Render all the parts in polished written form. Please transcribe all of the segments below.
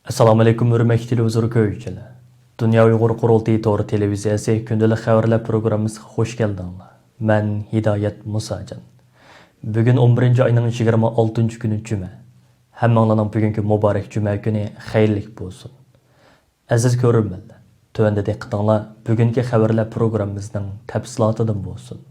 Assalomu alaykum hurmatli televizor ko'ruvchilar. Dunya Uyg'ur Qurultiyi to'g'ri televiziyasi kündəlik xəvərlər proqrammisiga xush keldinglar. Men Hidoyat Musajon. Bugun 11 oyning 26 kuni juma. Hammanglarning bugungi muborak juma kuni xayrlik bo'lsin. Aziz ko'ruvchilar, tövəndə diqqətinglar bugungi xəvərlər proqrammimizning təfsilatından bo'lsin.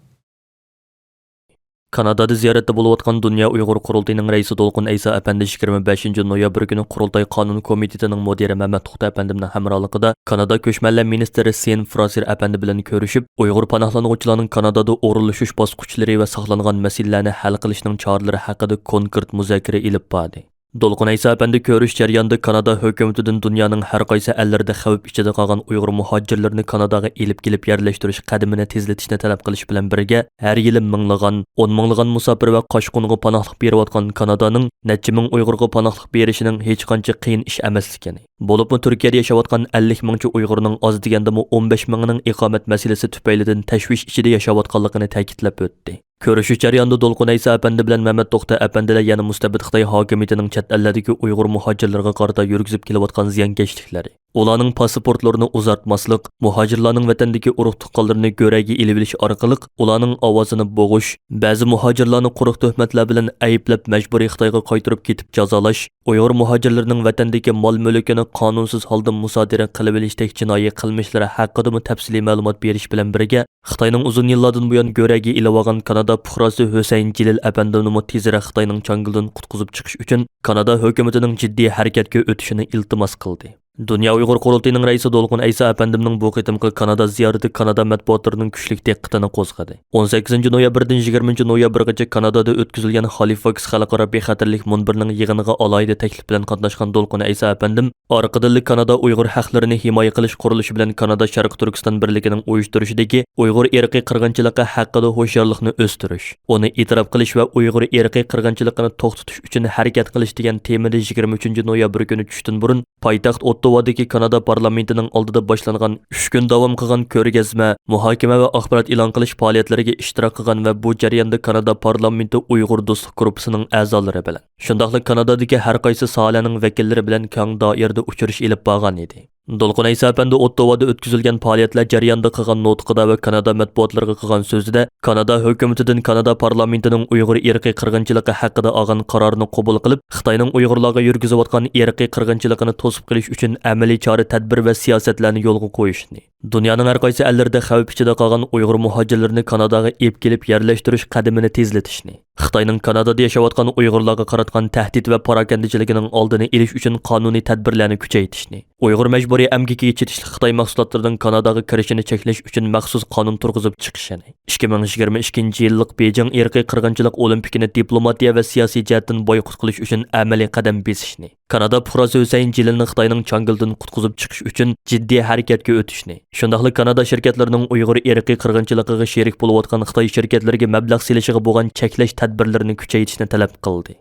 Kanadada ziyoratda bo'layotgan Dunya Uyg'ur Qurultiyining raisi Dolqun Aysa apandi 25 noyabr kuni Qurultiyi qonun komitetining mudiri Mehmet Tuxta apandimning hamrohligida Kanada ko'chmanlar ministri Sen Fraser apandi bilan ko'rishib, Uyg'ur panohlanuvchilarning Kanadada o'rinlashish bosqichlari va saqlangan masalalarni hal qilishning choralari haqida konkret muzokara olib bordi. Dolqun Aysa apandi ko'rish jarayonida Kanada hukumatidan dunyoning har qaysi ellarda xavf ichida qolgan Uyg'ur muhojirlarni Kanadaga elib kelib yerlashtirish qadamini tezlatishni talab qilish bilan birga har yili minglagan, 10 minglagan musofir va qochqinga panohlik berayotgan Kanadaning necha ming Uyg'urga panohlik berishining hech qancha qiyin ish emasligini, bo'libmi Turkiyada yashayotgan 50 mingcha Uyg'urning oz degandimi 15 mingining iqomat masalasi tufaylidan tashvish ichida yashayotganligini ta'kidlab o'tdi. Ko'rishish jarayonida Dolqun Aysa apandi bilan Mehmet Tuxta apandilar yana mustabid Xitoy hokimiyatining chet ellardagi Uyg'ur muhojirlarga qarata yurgizib kelayotgan ziyonkashliklari, ularning pasportlarini uzartmaslik, muhojirlarning vatandagi urug' tuqqanlarini go'raga ilib olish orqali ularning ovozini bo'g'ish, ba'zi muhojirlarni quruq tuhmatlar bilan ayblab majburiy Xitoyga qaytarib ketib jazolash, Uyg'ur muhojirlarining vatandagi mol-mulkini qonunsiz holda musodara qilib olishdek jinoiy qilmishlari haqida tafsiliy ma'lumot berish bilan birga Xitoyning uzun yillardan buyon go'raga ilib olgan Kanada fuqarosi Husayn Jilil apandini tezroq Xitoyning changilidan qutqizib chiqish uchun Kanada hukumatining jiddiy harakatga o'tishini iltimos qildi. Dunya Uyg'ur Qurultiyining raisi Dolqun Aysa apandimning bu qitimqi Kanada ziyorati Kanada matbuotlarining kuchli diqqatini qo'zg'adi. 18 noyabrdan 20 noyabrgacha Kanadada o'tkazilgan Halifax xalqaro bexatarlik munbirining yig'iniga alohida taklif bilan qatnashgan Dolqun Aysa apandim orqadan Kanada Uyg'ur haqlarini himoya qilish qurilishi bilan Kanada Sharq Turkiston birligining uyushtirishidagi Uyg'ur irqiy qirg'inchiligi haqida ho'sharlikni o'stirish, uni e'tirof qilish va Uyg'ur irqiy qirg'inchiligini to'xtatish uchun harakat qilish degan temada 23 noyabr kuni tushdan burun poytaxt Ottavadagi Kanada parlamentining oldida boshlangan 3 kun davom qilgan ko'rgazma, muhokama va axborot e'lon qilish faoliyatlariga ishtirok qilgan va bu jarayonda Kanada parlamenti Uyg'ur do'stlik guruhining a'zolari bilan, shundaqla Kanadadagi har qaysi sohalarning vakillari bilan keng doirada uchrashish olib borgan edi. Dolqun Aysa apandi Ottavada o'tkazilgan faoliyatlar jarayonida qilgan nutqida va Kanada matbuotlariga qilgan so'zida Kanada hukumatidan Kanada parlamentining Uyg'ur irqiy qirg'inchiligi haqida olgan qarorni qabul qilib, Xitoyning Uyg'urlarga yurgizayotgan irqiy qirg'inchiligini to'sib qilish uchun amaliy chora-tadbir va siyosatlarni yo'lga qo'yishni, dunyoning har qaysi ellarida xavf ichida qolgan Uyg'ur muhojirlarini Kanadaga elib kelib yerlashtirish qadamini tezlatishni, Xitoyning Kanadada yashayotgan Uyg'urlarga qaratgan tahdid va parakandachiligining oldini olish uchun qonuniy tadbirlarni kuchaytirishni, Uyg'ur majburiy amgikiga chetishli Xitoy mahsulotlarining Kanadaga kirishini cheklash uchun maxsus qonun turg'izib chiqishini, 2022-yillik Beijing irqiy qirg'inchilik olimpikini diplomatiya va siyosiy jihatdan boykot qilish uchun amaliy qadam besishni, Kanada fuqarosi Husayn Jililni Xitoyning changildan qutqizib chiqish uchun jiddiy harakatga o'tishni, shundaqla Kanada shirkatlarining Uyg'ur irqiy qirg'inchiligiga sherik bo'layotgan Xitoy shirkatlariga mablag' silishiga bo'lgan cheklash tadbirlarini kuchaytirishni talab qildi.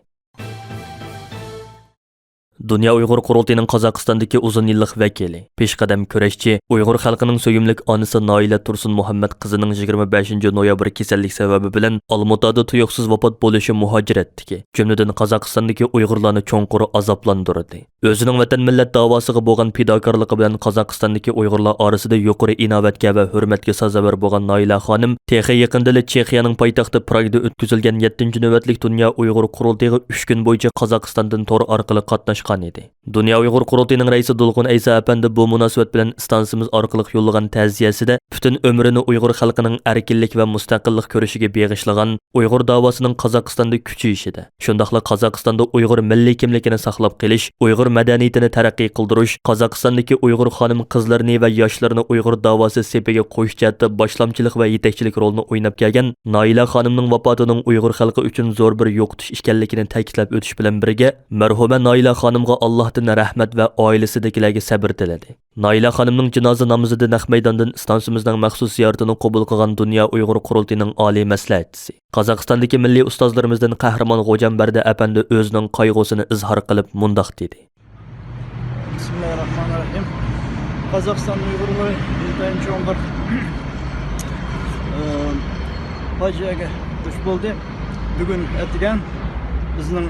Dunya Uyg'ur Qurultiyining Qozog'istondagi uzun yillik vakili, peshqadam kurashchi, Uyg'ur xalqining so'yimlik onasi Noila Tursun Muhammad qizining 25 noyabr kasallik sababi bilan Olmutada tuyuqsiz vafot bo'lishi muhojiratdagi, jumladan Qozog'istondagi Uyg'urlarni cho'nqur azoblantirdi. O'zining vatan millat davosiga bo'lgan fidokorligi bilan Qozog'istondagi Uyg'urlar orasida yuqori inovatga va hurmatga sazovor bo'lgan Noila xonim, texi yaqinda Chexiyaning poytaxti Pragda o'tkazilgan 7-navbatlik Dunya Uyg'ur Qurultiyiga 3 kun bo'yicha Qozog'istondan tor orqali qatnashgan edi. Dunya Uyg'ur Qurultiyining raisi Dolqun Aysa apandi bu munosabat bilan istansimiz orqali yo'llagan ta'ziyasida butun umrini Uyg'ur xalqining erkinlik va mustaqillik ko'rishiga beg'ishlagan, Uyg'ur davosining Qozog'istonda kuchayishida, shundaqla Qozog'istonda Uyg'ur milliy kimligini saqlab qolish, Uyg'ur madaniyatini taraqqiy qildirish, Qozog'istondagi Uyg'ur xonim qizlarini va yoshlarni Uyg'ur davosi sepiga qo'yish jihatda boshlamchilik va yetakchilik rolini o'ynab kelgan Noila xonimning vafotining Uyg'ur xalqi uchun zo'r bir yo'qotish ekanligini ta'kidlab o'tish bilan birga, marhuma Noila xonimga Allohdan rahmat va oilasidagilarga sabr tiladi. Noila xonimning janoza namozida naq maydondan istansimizning maxsus ziyoratini qabul qilgan Dunya Uyg'ur Qurultiyining oliy maslahatchisi, Qozog'istondagi milliy ustozlarimizdan Qahramon G'o'janbarda apandi o'zining qayg'usini izhor qilib mundoq dedi. Bismillahirrahmanirrahim. Qozog'iston Uyg'urlari intayin cho'nqir fojiaga duch bo'ldi. Bugun aytgan bizning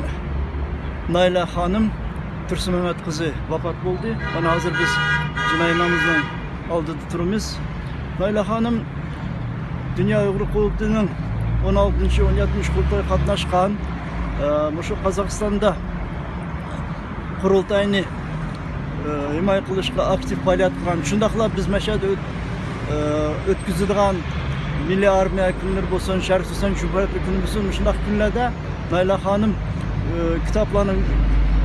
Noila xonim Tursunmehmet kızı vafat oldu. Bana hazır biz cinayetlerimizin aldığı turumuz. Nayla Hanım Dünya Uyghur Qurultiyining 16-17 qurultayı qatnaşqan. Şu Kazakistan'da Qurultiyini himoya qilishga aktiv faoliyat qilgan. Shundaqla biz mashhad o'tkazilgan Milliy armiya kunlari bo'lsin, Sharq Susan Cumhuriyeti kuni bo'lsin, shundaq kunlarda Nayla Hanım kitaplarning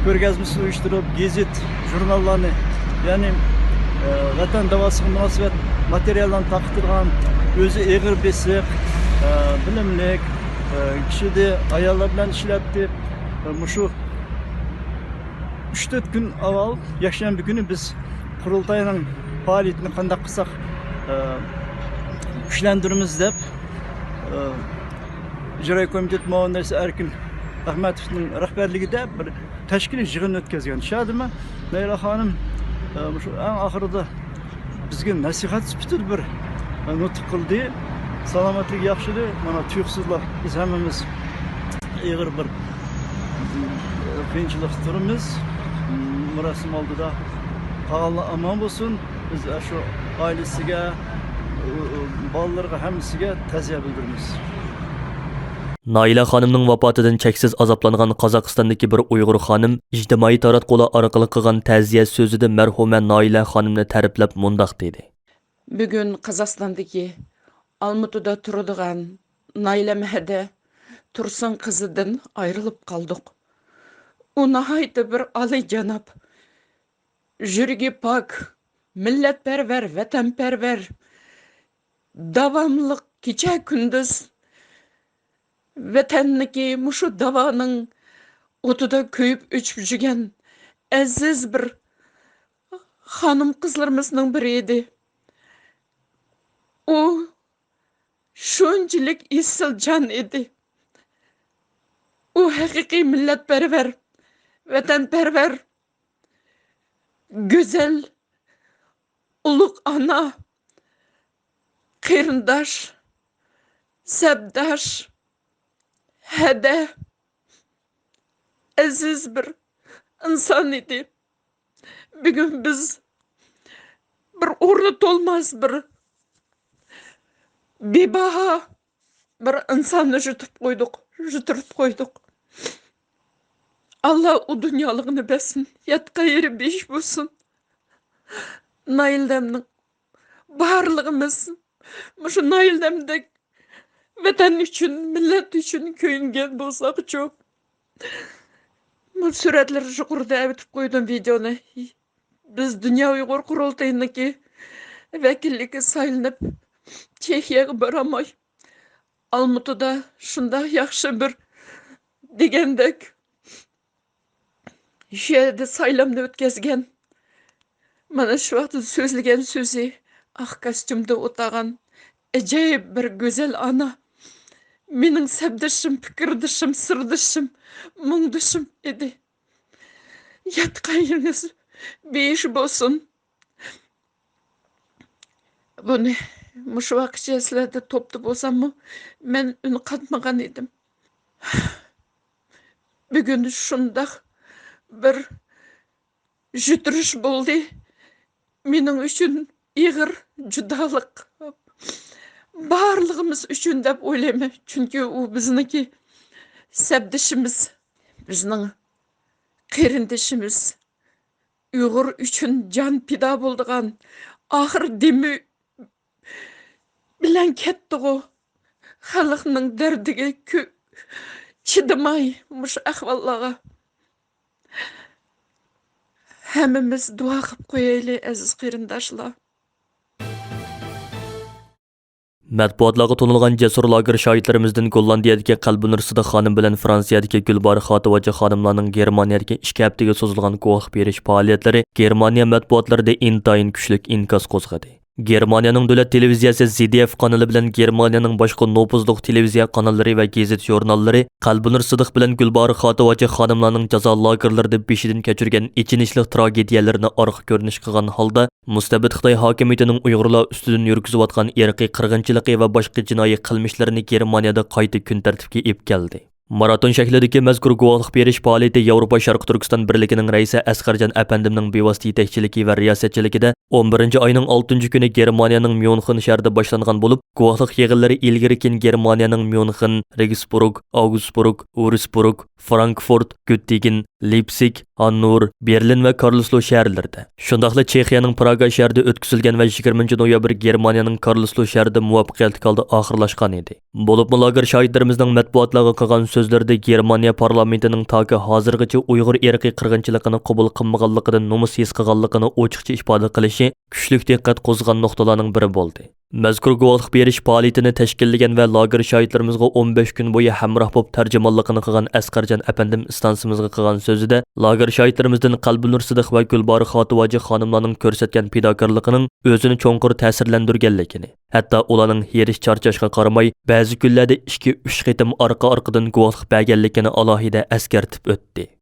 ko'rgazmasini uyushtirib, gazet, jurnallarni, ya'ni vatan davosiga munosabat materiallarni taqdirgan, o'zi eg'ir besiq, bilimlik kishida ayollar bilan ishlatdi. Shu 3-4 gün avval yakshanba kuni biz qurultayning faoliyatini qanday qilsak kuchlantiramiz deb ijro komitet muavinasi Erkin Ahmetovning rahbarligida bir tashkiliy yig'in o'tkazgan. Shadimi Nayla Hanım shu eng oxirida bizga nasihat sifatida bir nutq qildi. Salomatlik yaxshidi. Mana tuyuqsizlar biz hammamiz ig'ir bir qiyinchilik turimiz. Murasim oldida qolganlar aman bo'lsin. Biz shu oilasiga, bolalarga hammasiga ta'ziya bildiramiz. Naila xonimning vafotidan cheksiz azoblangan Qozog'istondagi bir Uyg'ur xonim ijtimoiy taratqular orqali qilgan ta'ziya so'zida marhuma Naila xonimni ta'riflab mundaq dedi. Bugun Qozog'istondagi Almatıda turadigan Naila mahada Tursun qizidan ayrilib qoldik. U nihoyatda bir oliyjanob, yuragi pok, millatparvar, vatanparvar, davomli kecha kunduz vatanniki mushu davoning o'tida kuyib o'chib yurgan aziz bir xonim qizlarimizning biri edi. U shunchalik isil jon edi. U haqiqiy millatparvar, vatanparvar, go'zal, ulug' ona, qarindosh, sabdosh, hada, aziz bir inson edi. Bugun biz bir o'rni to'lmas bir bebaho bir insonni jutirib qo'ydik. Allah o dunyalıqını bəsin, yatqa yeri beş bulsun. Naildem'nin barlığımız, şu Naildem'de vatan üçün, millet üçün köyüngen bolsaq çok. Bu suratları yuqurda evitip koydum videonu. Biz Dunya Uyghur Qurultiyiniki vekilliki saylanıp Çehiye'ye baramay. Almatıda şunda yaxşı bir degendek Şehirde saylamda ötkazgan. Mana şu vaqtda so'zlagan so'zi, aq kostyumda o'tagan ajoyib bir go'zal ona. Mening sabdishim, fikirdishim, sirdishim, mungdishim edi. Yatqayingiz besh bo'lsin. Buni mushu vaqtchaslarda topda bo'lsam-mu, men uni qatmagan edim. Bugun shundaq bir jutirish bo'ldi. Mening uchun ig'ir judolik. Barligimiz uchun deb o'ylayman. Chunki u bizniki sabdishimiz, bizning qarindishimiz. Uyg'ur uchun jon pido bo'lgan oxir demi bilan ketdi-ku. Xalqning dardiga chidamay mush ahvollarga hammamiz duo qilib qo'yaylik aziz qarindoshlar. Matbuotlarga to'nilgan jasur lager shohidlarimizdan Gollandiyadagi Qalbinur Sidiq xonim bilan Fransiyadagi Gulbari Xotivachi xonimlarning Germaniyadagi 2 haftaga cho'zilgan guvoh berish faoliyatlari Germaniya matbuotlarida intayin kuchli inkas qo'zg'adi. Germaniyaning davlat televiziyasi ZDF kanali bilan Germaniyaning boshqa nopuzliq televiziya kanallari va gazet jurnallari Qalbinur Sidiq bilan Gulbari Xotivachi xonimlarning jazo lagerlarida beshidan kechirgan ichinishli tragediyalarni orqa ko'rinish qilgan holda mustabid Xitoy hokimiyatining Uyg'urlar ustidan yurgizayotgan irqiy qirg'inchiligi va boshqa jinoiy qilmishlarini Germaniyada qayta kun tartibga olib keldi. Maraton şəklidəki məzkur guvahlıq beriş fəaliyyəti Avropa Şərqi Türkistan Birliğinin rəisi Əsqərcan əpəndimnin bevasitə yetəkçiliki və riyasətçilikdə 11-ci ayının 6-cı günü Germaniyanın Münxen şəhərində başlanğan olub, guvahlıq yığınları ilgirikin Germaniyanın Münxen, Regensburg, Augsburg, Würzburg, Frankfurt, Göttingen, Leipzig, Hannover, Berlin və Karlsruhe şəhərlərində. Şundaqla Çexiyanın Praga şəhərində ötküzülgən və 20 noyabr Germaniyanın Karlsruhe şəhərində muvaffəqiyyətli halda axırlaşqan idi. Bolubmu lager şahidlərimizin mətbuatlarga qılğan sözlərdə Germaniya parlamentinin taki hazırgacha Uyghur irqi qırğınçılığını qabul qılmağanlığından nomus his qılğanlığını ochiqcha ifoda qilishi kuchlik diqqat qo'zg'agan nuqtalarning biri bo'ldi. Mazkur guvohlik berish faoliyatini tashkillagan va lager shahidlarimizga 15 kun bo'yi hamroh bo'lib tarjimonligini qilgan Asqarjon apandim istansimizga qilgan so'zida lager shahidlarimizdan Qalbinur Sidiq va Gulbari Xotivoji xonimlarning ko'rsatgan fidokorligining o'zini cho'nqur ta'sirlantirganligini, hatto ularning herish charchashga qaramay ba'zi kunlarda 2-3 qitim orqa-orqadan guvohlik berganligini alohida eskartib o'tdi.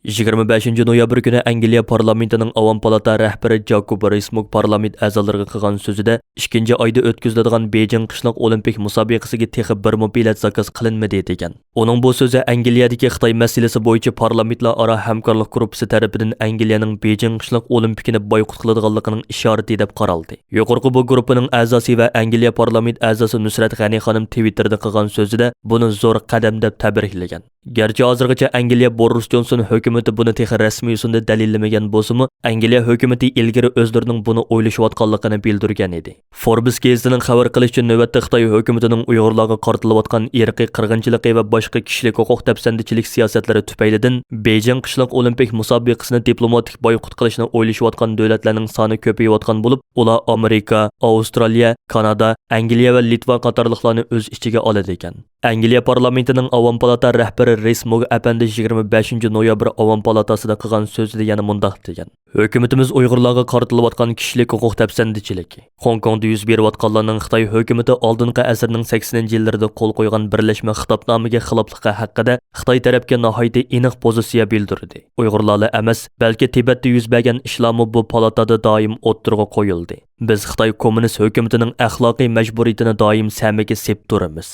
25 noyabr günü Angliya parlamentinin Avam Palata rəhbəri Jakob Rees-Mogg parlament a'zolariga qilgan so'zida 2-ci ayda o'tkaziladigan Beijing qishloq olimpik musobaqasiga texi bir bilet zakaz qilinmadi degan. Uning bu so'zi Angliyadagi Xitoy masalasi bo'yicha parlamentlar aro hamkorlik gruppasi tarafidan Angliyaning Beijing qishloq olimpikini boykot qiladiganligining ishorati deb qaraldi. Yuqorqi bu gruppaning a'zosi va Angliya parlament a'zosi Nusrat G'ani xonim Twitterda qilgan so'zida buni zo'r qadam deb tabriklagan. Gerçi hozirgacha Angliya Boris Johnson hukumati buni texi rasmiy usulda dalillamagan bo'lsa-mu, Angliya hukumati ilgari o'zlarining buni o'ylashayotganligini bildirgan edi. Forbes gazetining xabar qilishicha navbatda Xitoy hukumatining Uyg'urlarga qaratilayotgan irqiy qirg'inchiligi va boshqa kishilik huquq tafsandichilik siyosatlari tufaylidan Beijing qishloq olimpik musobaqasini diplomatik boykot qilishni o'ylashayotgan davlatlarning soni ko'payayotgan bo'lib, ular Amerika, Avstraliya, Kanada, Angliya va Litva qatorliqlarni o'z ichiga oladi ekan. Angliya parlamentining Avam Palata rahbari Rees-Mogg apandi 25 noyabr Avam Palatasida qilgan so'zida yana mundaq degan. Hukumatimiz Uyg'urlarga qaratilayotgan kishilik huquq tafsandichiligi, Hong Kongda yuz berayotganlarning Xitoy hukumati oldingi asrning 80-yillarida qo'l qo'ygan birlashma xitobnomaga xilofligi haqida Xitoy tarafga nihoyatda aniq pozitsiya bildirdi. Uyg'urlarla emas, balki Tibetda yuz bergan ishlarmi bu palatada doim o'ttirg'a qo'yildi. Biz Xitoy kommunist hukumatining axloqiy majburiyatini doim samiga sep turamiz.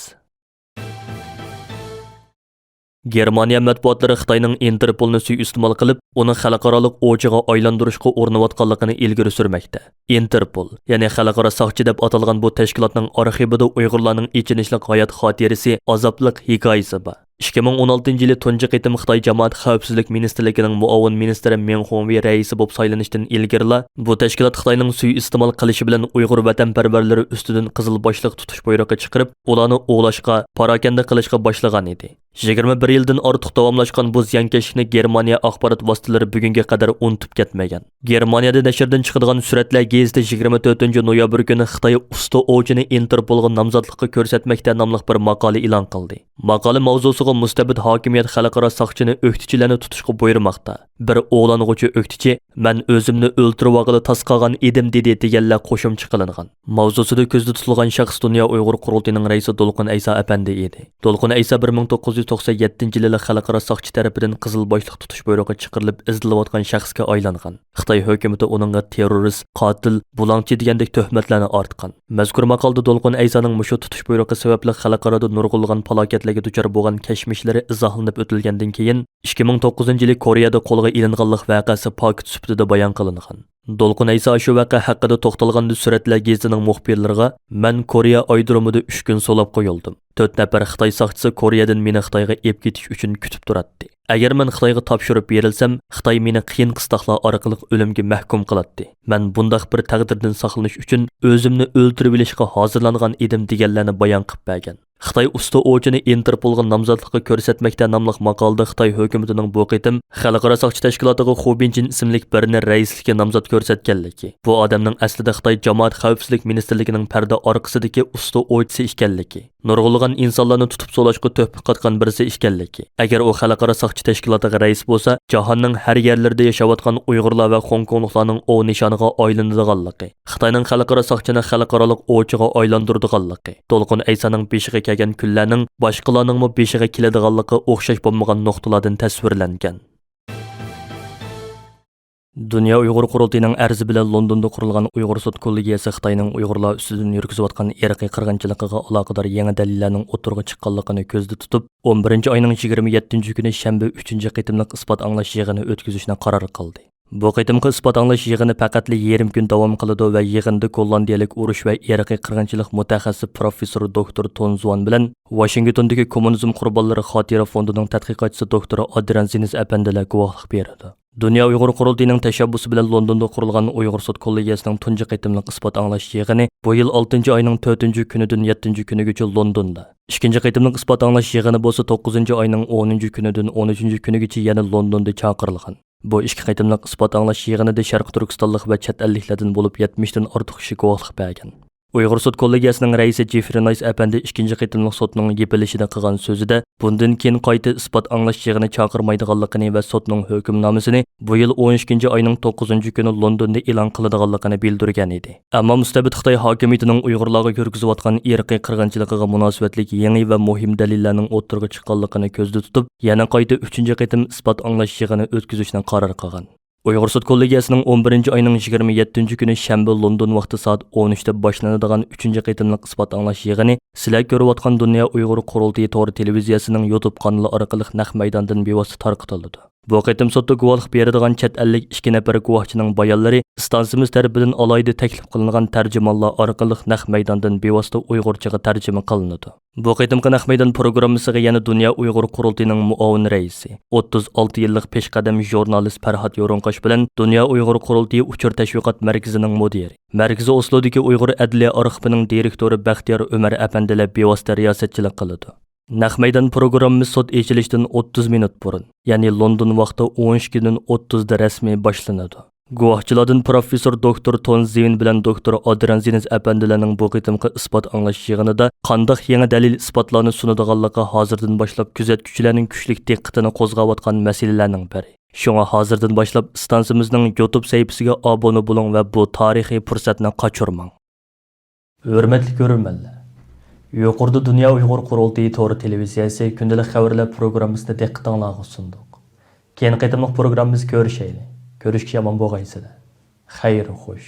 Germaniya matbuotlari Xitoyning Interpolni suiiste'mol qilib, uni xalqaroliq o'chiga aylantirishga urinayotganligini ilgari surmoqda. Interpol, ya'ni xalqaro soqchi deb atalgan bu tashkilotning arxivida Uyg'urlarning ichinishli hayot xotirasi, azobliq hikoyasi bor. 2016 tunji qitim Xitoy jamoat xavfsizlik ministrligining muavin ministri Meng Hongwei raisi bo'lib saylanishdan ilgari bu tashkilot Xitoyning suiiste'mol qilishi bilan Uyg'ur vatanparvarlari ustidan qizil boshliq tutish buyrug'i chiqarib, ularni o'g'lashga, parakanda qilishga boshlagan edi. 21 yildan ortiq davomlashgan bu ziyonkashlikni Germaniya axborot vositalari bugunga qadar unutib ketmagan. Germaniyada nashrdan chiqadigan suratlar gazeti 24 noyabr kuni Xitoy usta ovchini Interpolga nomzodlikka ko'rsatmoqda nomli bir maqola e'lon qildi. Maqola mavzusiga mustabid hokimiyat xalqaro soqchini o'qituvchilarni tutishga buyurmoqda. Bir o'g'lang'uchi o'qituvchi "Men o'zimni o'ltirib tas qolgan edim" dedi deganlar qo'shimcha qilingan. Mavzusida ko'zda tutilgan shaxs Dunya Uyg'ur Qurultiyining raisi Dolqin Aysa apandi edi. Dolqin Aysa 1997-yili xalqaro soqchi tarafidan qizil boshliq tutish buyrug'i chiqarilib izlanayotgan shaxsga aylangan. Xitoy hukumati uningga terrorist, qotil, bulangchi degandek tuhmatlarni ortgan. Mazkur maqolada Dolqin Aysaning mushu tutish buyrug'i sababli xalqaroda nurg'ulg'an falokatlarga duchor bo'lgan kashmishlari izohlanib o'tilgandan keyin 2009-yili Koreyada qo'lga ilinganlik voqeasi paket sifatida bayon qilingan. Dolqin Aysa shu voqea haqida to'xtalganda suratlar gazetining muxbirlariga "Men Koreya aydirumida 3 kun so'lab qo'yildim. 4 nafar Xitoy soqchisi Koreyadan meni Xitoyga olib ketish uchun kutib turadi. Agar men Xitoyga topshirib berilsam, Xitoy meni qiyin qistoqlar orqali o'limga mahkum qiladi. Men bundaq bir taqdirdan saqlanish uchun o'zimni o'ldirib olishga hozirlangan edim" deganlarni bayon qilib bergan. Xitoy usta ovchini Interpolga nomzodlikka ko'rsatmoqda nomli maqolada Xitoy hukumatining bu qitim xalqaro soqchi tashkilotiga Xu Binjin ismli birini raislikka nomzod ko'rsatganligi. Bu odamning aslida Xitoy jamoat xavfsizlik ministrligining parda orqasidagi usta ovchisi ekanligi. Nurg'ulg'an insonlarni tutib so'lashga to'p qatgan birisi ekanligi. Agar u xalqaro soqchi tashkilotiga rais bo'lsa, jahonning har yerlarida yashayotgan Uyg'urlar va Hong Kongliklarning o nishoniga aylanadiganligi, Xitoyning xalqaro soqchini xalqaroliq ovchiga aylantiradiganligi, Dolqin Aysaning beshiga kelgan kunlarning boshqalarning beshiga keladiganligi o'xshash bo'lmagan nuqtalardan tasvirlangan. Dunya Uyghur Qurultiyining arzi bilan Londonda qurilgan Uyghur sud kollegiyasi Xitoyning Uyg'urlar ustidan yurgizayotgan irqiy qirg'inchiligiga aloqador yangi dalillarning o'tirg'i chiqqanligini ko'zda tutib, 11 oyning 27 kuni shanba 3 qitimliq isbot anglash yig'ini o'tkazishni qaror qildi. Bu qitimqi isbot anglash yig'ini faqatli yarim kun davom qiladi va yig'inda Gollandiyalik urush va irqiy qirg'inchilik mutaxassisi professor doktor Tonzuan bilan Washingtondagi kommunizm qurbonlari xotira fondining tadqiqotchisi doktor Adrian Zinis apandilar guvohlik berdi. Dünya Uyghur Qurultiyining tashabbusi bilan Londonda qurilgan Uyg'ur sud kollegiyasining tunji qitimliq isbot anglash yig'ini bu yil 6 oyning 4 kunidan 7 kunigacha Londonda. Ikkinchi qitimliq isbot anglash yig'ini bo'lsa 9 oyning 10 kunidan 13 kunigacha yana Londonda chaqirilgan. Bu ikki qitimliq isbot anglash yig'inida Sharq Turkistonlik va chet elliklardan bo'lib 70 dan ortiq kishi guvohlik bergan. Uyg'ur sud kollegiyasining raisi Jeffrey Nice apandi ikkinchi qitimliq sotning yepilishida qilgan so'zida bundan keyin qayta isbot anglash yig'ini chaqirmaydiganligini va sotning hukmnomasini bu yil 12 oyning 9 kuni Londonda e'lon qiladiganligini bildirgan edi. Ammo mustabid Xitoy hokimiyatining Uyg'urlarga yurgizayotgan irqiy qirg'inchiligiga munosabatli yangi va muhim dalillarning o'tirg'i chiqqanligini ko'zda tutib, yana qayta 3 qitim isbot anglash yig'ini o'tkazishni qaror qilgan. Uyg'ur sud kollegiyasining 11 oyning 27 kuni shanba London vaqti soat 13 da boshlanadigan 3 qitimliq isbot anglash yig'ini sizlar ko'rayotgan Dunya Uyg'ur Qurultiyi televiziyasining YouTube kanali orqali naq maydondan bevosita tarqatildi. Bu qitim sudda guvohlik beradigan chet ellik 2 nafar guvohchining bayonlari stansiyamiz tarafidan alayda taklif qilingan tarjimonlar orqali naq maydondan bevosita Uyg'urchaga tarjima qilinadi. Bu qitimqi naq maydon programmasiga yana Dunya Uyg'ur Qurultiyining muavin raisi, 36 yillik peshqadam jurnalist Farhod Yo'rinqosh bilan Dunya Uyg'ur Qurultiyi uchur tashviqot markazining mudiri, Markazi Oslodagi Uyg'ur adliya arxivining direktori Baxtiyor Umar apandilar bevosita riyosatchilik qiladi. Naq maydon pirigrammisi sud echilishidan 30 minut burun, ya'ni London vaqti 12:30 da rasmiy boshlanadi. Guvohchilardan professor doktor Tonzuan bilan doktor Adrian Zinis apandilarning bu qitimqi isbot anglash yig'inida qanday yangi dalil isbotlarni sunadiganligi hozirdan boshlab kuzatuvchilarning kuchli diqqatini qo'zg'ayotgan masalalarning biri. Shunga hozirdan boshlab stansiyamizning YouTube sahifasiga obuna bo'ling va bu tarixiy fursatni qochirmang. Hurmatli ko'ruvchilar, yuqorida Dunya Uyg'ur Qurultiyi televiziyesi kündilik xewerler pirugrammisi diqqatingizga sunduq. Keyin qitimliq programmamiz ko'rishaylik. Görüşki yaman boğaysıdır. Xeyr, xoş.